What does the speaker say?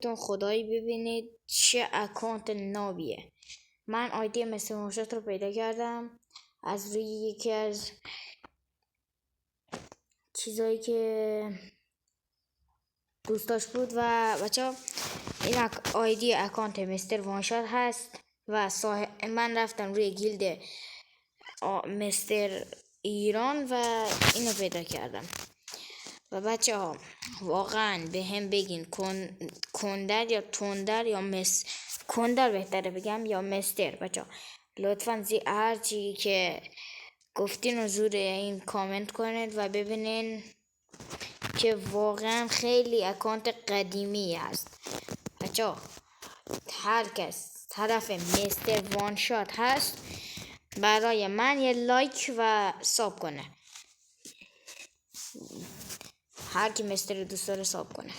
تون خدایی ببینید چه اکانت نابیه. من آیدی مستر وانشات رو پیدا کردم از روی یکی از چیزایی که دوستاش بود و بچه این آیدی اکانت مستر وانشات هست و من رفتم روی گیلد مستر ایران و اینو پیدا کردم. و بچه ها واقعا به هم بگین کندر یا تندر یا کندر بهتره بگم یا مستر. بچه ها لطفا هر چی که گفتین رو زور این کامنت کنید و ببینین که واقعا خیلی اکانت قدیمی هست. بچه ها هر کس طرف مستر وانشات هست برای من یه لایک و ساب کنه. هر کی مستر دوست داره ساب کنه.